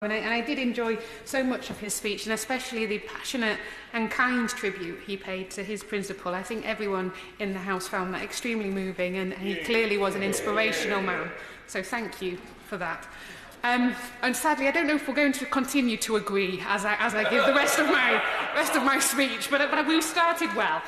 And I did enjoy so much of his speech, and especially the passionate and kind tribute he paid to his principal. I think everyone in the House found that extremely moving, and he clearly was an inspirational man. So thank you for that. And sadly, I don't know if we're going to continue to agree as I give the rest of my speech, but we started well.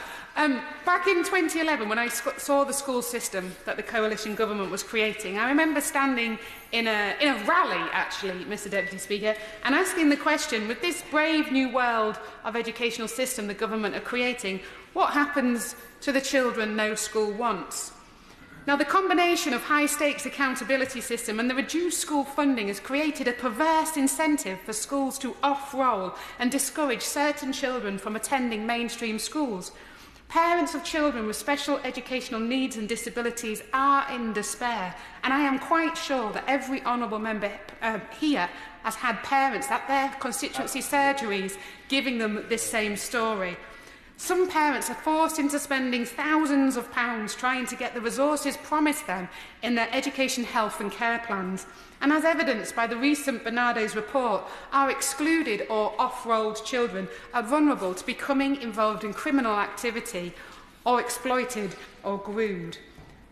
Back in 2011, when I saw the school system that the coalition government was creating, I remember standing in a rally, actually, Mr Deputy Speaker, and asking the question, with this brave new world of educational system the government are creating, what happens to the children no school wants? Now, the combination of high-stakes accountability system and the reduced school funding has created a perverse incentive for schools to off-roll and discourage certain children from attending mainstream schools. Parents of children with special educational needs and disabilities are in despair, and I am quite sure that every honourable member here has had parents at their constituency surgeries giving them this same story. Some parents are forced into spending thousands of pounds trying to get the resources promised them in their education, health and care plans. And as evidenced by the recent Bernardo's report, our excluded or off-rolled children are vulnerable to becoming involved in criminal activity or exploited or groomed.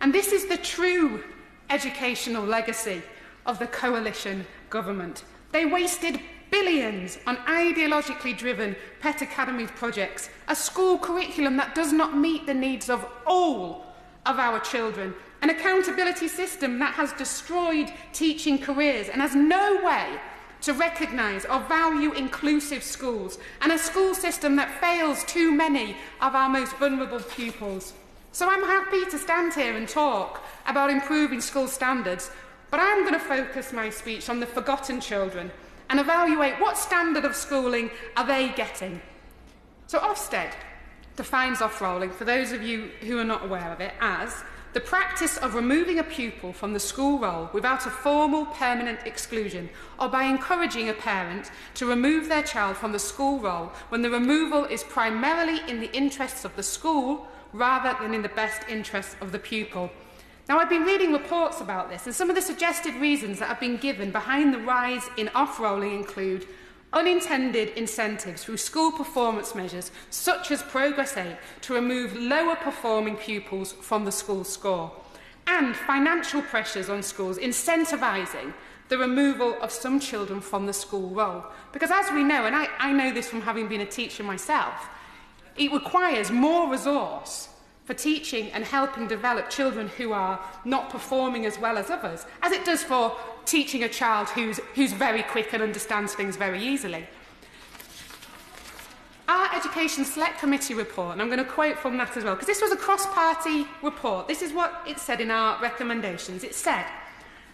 And this is the true educational legacy of the coalition government. They wasted billions on ideologically driven pet academy projects, a school curriculum that does not meet the needs of all of our children, an accountability system that has destroyed teaching careers and has no way to recognise or value inclusive schools, and a school system that fails too many of our most vulnerable pupils. So I'm happy to stand here and talk about improving school standards, but I'm going to focus my speech on the forgotten children and evaluate what standard of schooling are they getting. So Ofsted defines off-rolling, for those of you who are not aware of it, as the practice of removing a pupil from the school roll without a formal permanent exclusion, or by encouraging a parent to remove their child from the school roll when the removal is primarily in the interests of the school rather than in the best interests of the pupil. Now, I've been reading reports about this, and some of the suggested reasons that have been given behind the rise in off-rolling include unintended incentives through school performance measures, such as Progress Aid, to remove lower-performing pupils from the school score, and financial pressures on schools incentivising the removal of some children from the school roll. Because as we know, and I know this from having been a teacher myself, it requires more resource for teaching and helping develop children who are not performing as well as others, as it does for teaching a child who's very quick and understands things very easily. Our Education Select Committee report, and I'm going to quote from that as well, because this was a cross-party report. This is what it said in our recommendations. It said,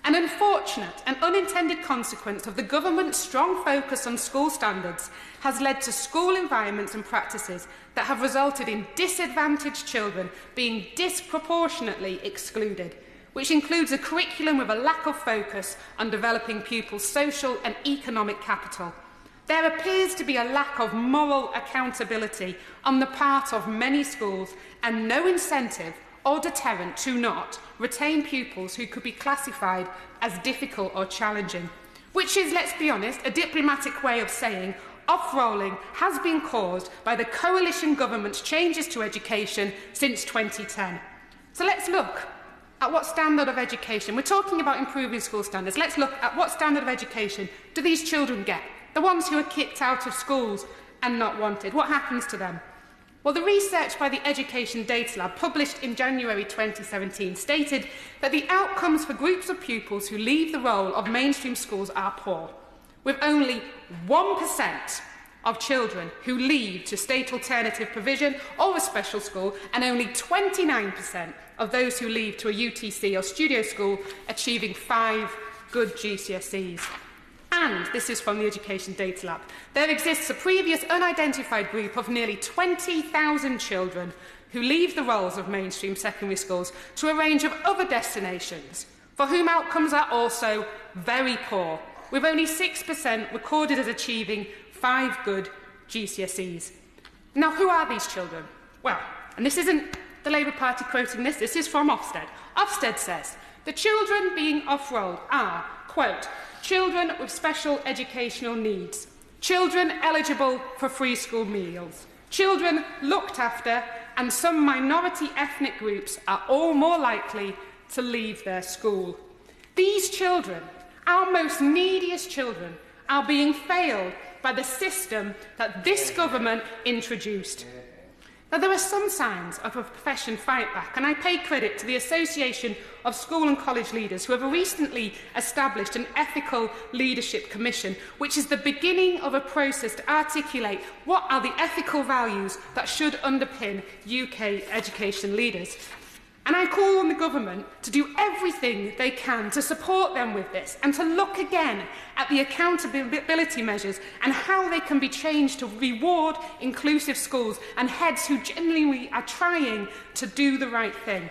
an unfortunate and unintended consequence of the government's strong focus on school standards has led to school environments and practices that have resulted in disadvantaged children being disproportionately excluded, which includes a curriculum with a lack of focus on developing pupils' social and economic capital. There appears to be a lack of moral accountability on the part of many schools and no incentive or deterrent to not retain pupils who could be classified as difficult or challenging, which is, let's be honest, a diplomatic way of saying off-rolling has been caused by the coalition government's changes to education since 2010. So let's look at what standard of education. We're talking about improving school standards. Let's look at what standard of education do these children get, the ones who are kicked out of schools and not wanted. What happens to them? Well, the research by the Education Data Lab, published in January 2017, stated that the outcomes for groups of pupils who leave the role of mainstream schools are poor, with only 1% of children who leave to state alternative provision or a special school, and only 29% of those who leave to a UTC or studio school achieving 5 good GCSEs. And this is from the Education Data Lab. There exists a previous unidentified group of nearly 20,000 children who leave the roles of mainstream secondary schools to a range of other destinations, for whom outcomes are also very poor, with only 6% recorded as achieving 5 good GCSEs. Now, who are these children? Well, and this isn't the Labour Party quoting this is from Ofsted. Ofsted says, the children being off-rolled are, quote, children with special educational needs, children eligible for free school meals, children looked after, and some minority ethnic groups are all more likely to leave their school. These children, our most neediest children, are being failed by the system that this government introduced. Now, there are some signs of a profession fight back, and I pay credit to the Association of School and College Leaders, who have recently established an Ethical Leadership Commission, which is the beginning of a process to articulate what are the ethical values that should underpin UK education leaders. And I call on the government to do everything they can to support them with this and to look again at the accountability measures and how they can be changed to reward inclusive schools and heads who genuinely are trying to do the right thing.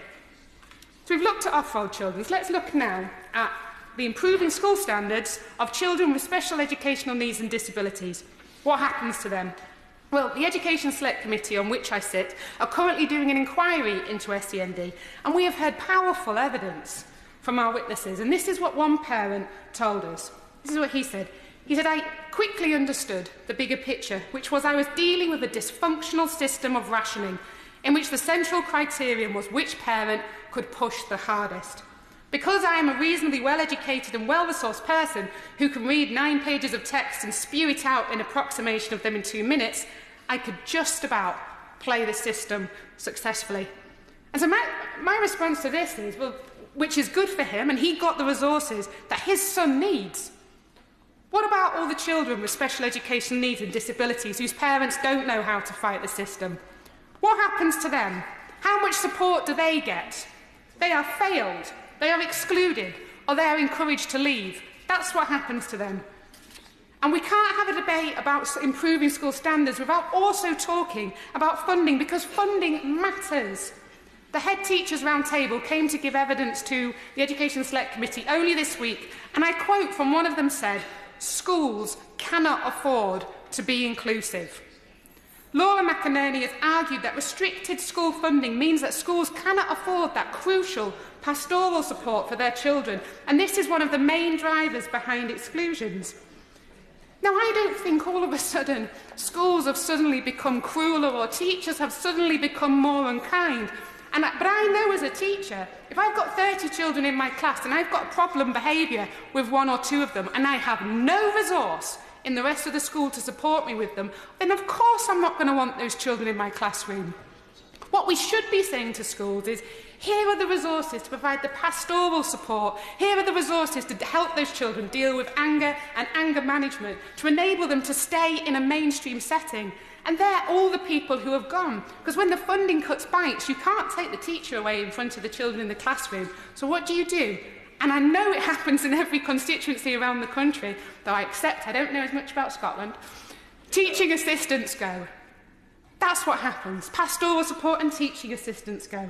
So we've looked at off-road children. Let's look now at the improving school standards of children with special educational needs and disabilities. What happens to them? Well, the Education Select Committee, on which I sit, are currently doing an inquiry into SEND, and we have heard powerful evidence from our witnesses. And this is what one parent told us. This is what he said. He said, "I quickly understood the bigger picture, which was I was dealing with a dysfunctional system of rationing, in which the central criterion was which parent could push the hardest. Because I am a reasonably well-educated and well-resourced person who can read 9 pages of text and spew it out in approximation of them in 2 minutes, I could just about play the system successfully." And so my response to this is, well, which is good for him, and he got the resources that his son needs. What about all the children with special education needs and disabilities whose parents don't know how to fight the system? What happens to them? How much support do they get? They are failed, they are excluded, or they are encouraged to leave. That's what happens to them. And we can't have a debate about improving school standards without also talking about funding, because funding matters. The Head Teachers Roundtable came to give evidence to the Education Select Committee only this week, and I quote from one of them said, "Schools cannot afford to be inclusive." Laura McInerney has argued that restricted school funding means that schools cannot afford that crucial pastoral support for their children, and this is one of the main drivers behind exclusions. Now, I don't think all of a sudden schools have suddenly become crueler or teachers have suddenly become more unkind. But I know as a teacher, if I've got 30 children in my class and I've got problem behaviour with 1 or 2 of them and I have no resource in the rest of the school to support me with them, then of course I'm not going to want those children in my classroom. What we should be saying to schools is, here are the resources to provide the pastoral support. Here are the resources to help those children deal with anger and anger management, to enable them to stay in a mainstream setting. And they're all the people who have gone. Because when the funding cuts bites, you can't take the teacher away in front of the children in the classroom. So what do? And I know it happens in every constituency around the country, though I accept I don't know as much about Scotland. Teaching assistants go. That's what happens. Pastoral support and teaching assistants go.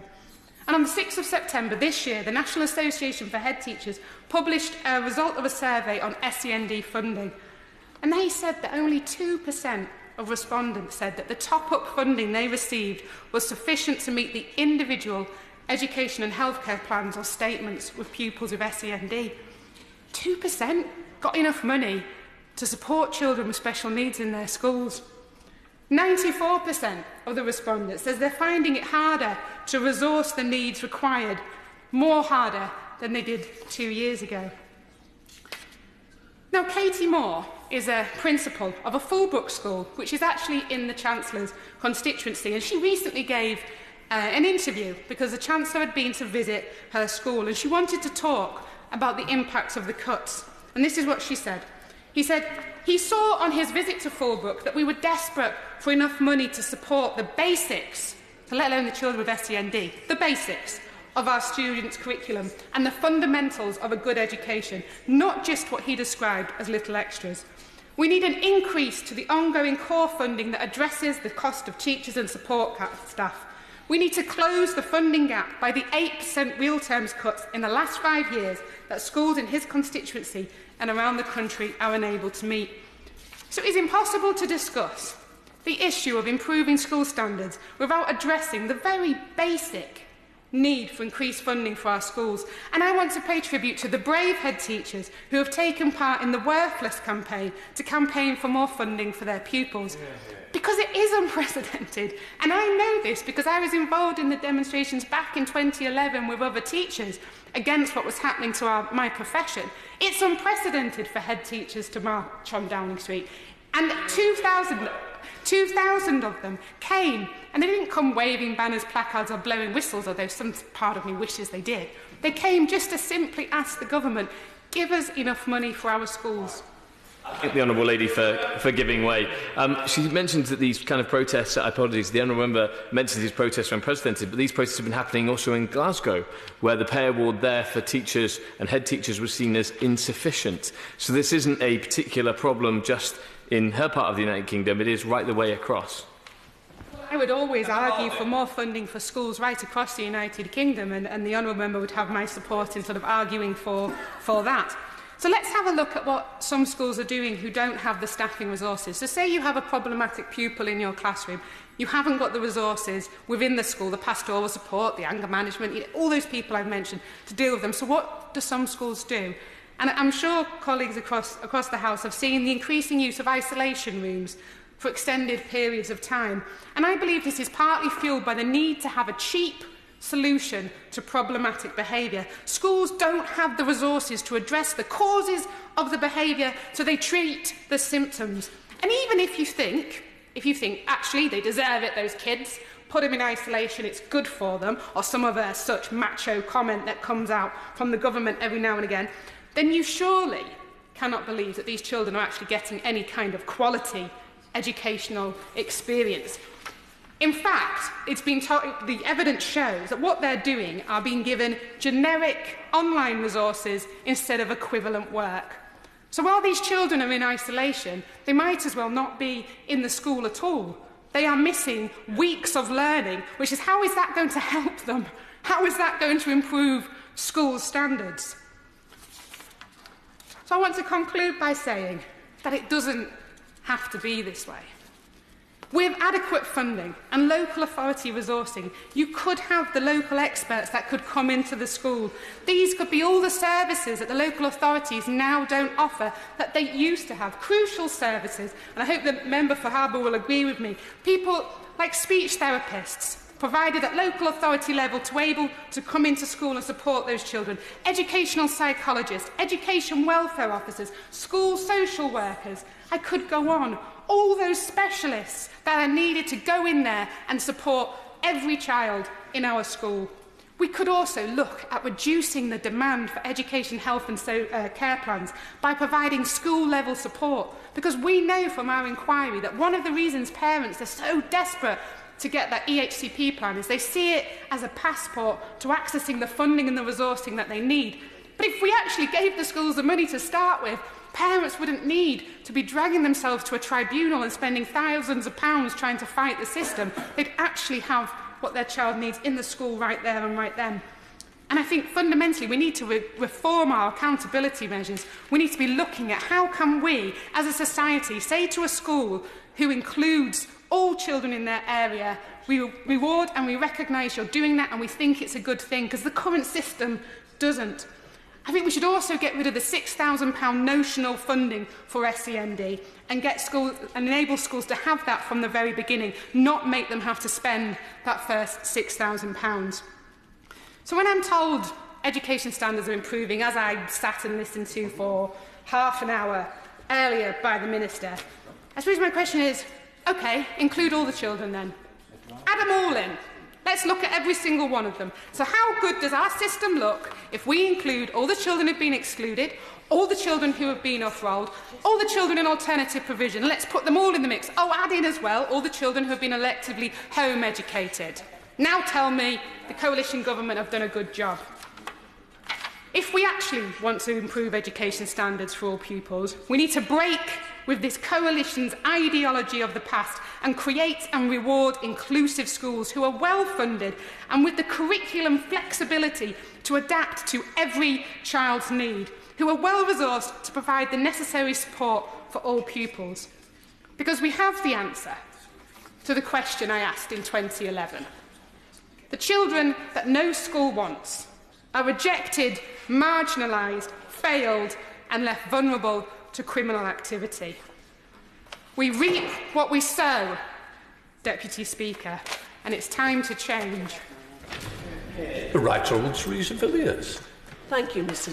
And on the 6th of September this year, the National Association for Head Teachers published a result of a survey on SEND funding. And they said that only 2% of respondents said that the top-up funding they received was sufficient to meet the individual education and healthcare plans or statements with pupils with SEND. 2% got enough money to support children with special needs in their schools. 94% of the respondents says they're finding it harder to resource the needs required, more harder than they did 2 years ago. Now, Katie Moore is a principal of a Fullbrook school, which is actually in the Chancellor's constituency, and she recently gave an interview because the Chancellor had been to visit her school, and she wanted to talk about the impacts of the cuts. And this is what she said. He said, he saw on his visit to Fullbrook that we were desperate for enough money to support the basics, let alone the children with SEND, the basics of our students' curriculum and the fundamentals of a good education, not just what he described as little extras. We need an increase to the ongoing core funding that addresses the cost of teachers and support staff. We need to close the funding gap by the 8% real terms cuts in the last 5 years that schools in his constituency and around the country are unable to meet. So it is impossible to discuss the issue of improving school standards without addressing the very basic need for increased funding for our schools. And I want to pay tribute to the brave head teachers who have taken part in the Worthless campaign to campaign for more funding for their pupils. Because it is unprecedented. And I know this because I was involved in the demonstrations back in 2011 with other teachers against what was happening to my profession. It's unprecedented for head teachers to march on Downing Street. And 2,000 of them came, and they didn't come waving banners, placards or blowing whistles, although some part of me wishes they did. They came just to simply ask the government, give us enough money for our schools. I thank the Honourable Lady for giving way. She mentions that these kind of protests, apologies, the Honourable Member mentions these protests are unprecedented, but these protests have been happening also in Glasgow, where the pay award there for teachers and head teachers was seen as insufficient. So this isn't a particular problem just in her part of the United Kingdom, it is right the way across. I would always argue for more funding for schools right across the United Kingdom, and the Honourable Member would have my support in sort of arguing for that. So let's have a look at what some schools are doing who don't have the staffing resources. So say you have a problematic pupil in your classroom, you haven't got the resources within the school, the pastoral support, the anger management, all those people I've mentioned, to deal with them. So what do some schools do? And I'm sure colleagues across the House have seen the increasing use of isolation rooms for extended periods of time. And I believe this is partly fuelled by the need to have a cheap solution to problematic behaviour. Schools don't have the resources to address the causes of the behaviour, so they treat the symptoms. And even if you think actually they deserve it, those kids, put them in isolation, it's good for them, or some other such macho comment that comes out from the government every now and again, then you surely cannot believe that these children are actually getting any kind of quality educational experience. In fact, the evidence shows that what they're doing are being given generic online resources instead of equivalent work. So while these children are in isolation, they might as well not be in the school at all. They are missing weeks of learning, which is, how is that going to help them? How is that going to improve school standards? So I want to conclude by saying that it doesn't have to be this way. With adequate funding and local authority resourcing, you could have the local experts that could come into the school. These could be all the services that the local authorities now don't offer that they used to have, crucial services. And I hope the member for Harbour will agree with me. People like speech therapists, provided at local authority level to able to come into school and support those children, educational psychologists, education welfare officers, school social workers. I could go on. All those specialists that are needed to go in there and support every child in our school. We could also look at reducing the demand for education, health and care plans by providing school-level support, because we know from our inquiry that one of the reasons parents are so desperate to get that EHCP plan is they see it as a passport to accessing the funding and the resourcing that they need. But if we actually gave the schools the money to start with, parents wouldn't need to be dragging themselves to a tribunal and spending thousands of pounds trying to fight the system. They'd actually have what their child needs in the school right there and right then. And I think fundamentally we need to reform our accountability measures. We need to be looking at how can we, as a society, say to a school who includes all children in their area, we reward and we recognise you're doing that and we think it's a good thing, because the current system doesn't. I think we should also get rid of the £6,000 notional funding for SEND and get schools and enable schools to have that from the very beginning, not make them have to spend that first £6,000. So when I'm told education standards are improving, as I sat and listened to for half an hour earlier by the Minister, I suppose my question is, OK, include all the children then. Add them all in. Let's look at every single one of them. So how good does our system look if we include all the children who have been excluded, all the children who have been off-rolled, all the children in alternative provision? Let's put them all in the mix. Oh, add in as well all the children who have been electively home educated. Now tell me the coalition government have done a good job. If we actually want to improve education standards for all pupils, we need to break with this coalition's ideology of the past and create and reward inclusive schools who are well funded and with the curriculum flexibility to adapt to every child's need, who are well resourced to provide the necessary support for all pupils. Because we have the answer to the question I asked in 2011. The children that no school wants are rejected, marginalised, failed and left vulnerable to criminal activity. We reap what we sow, Deputy Speaker, and it's time to change. The Right Honourable Theresa Villiers. Thank you, Mr.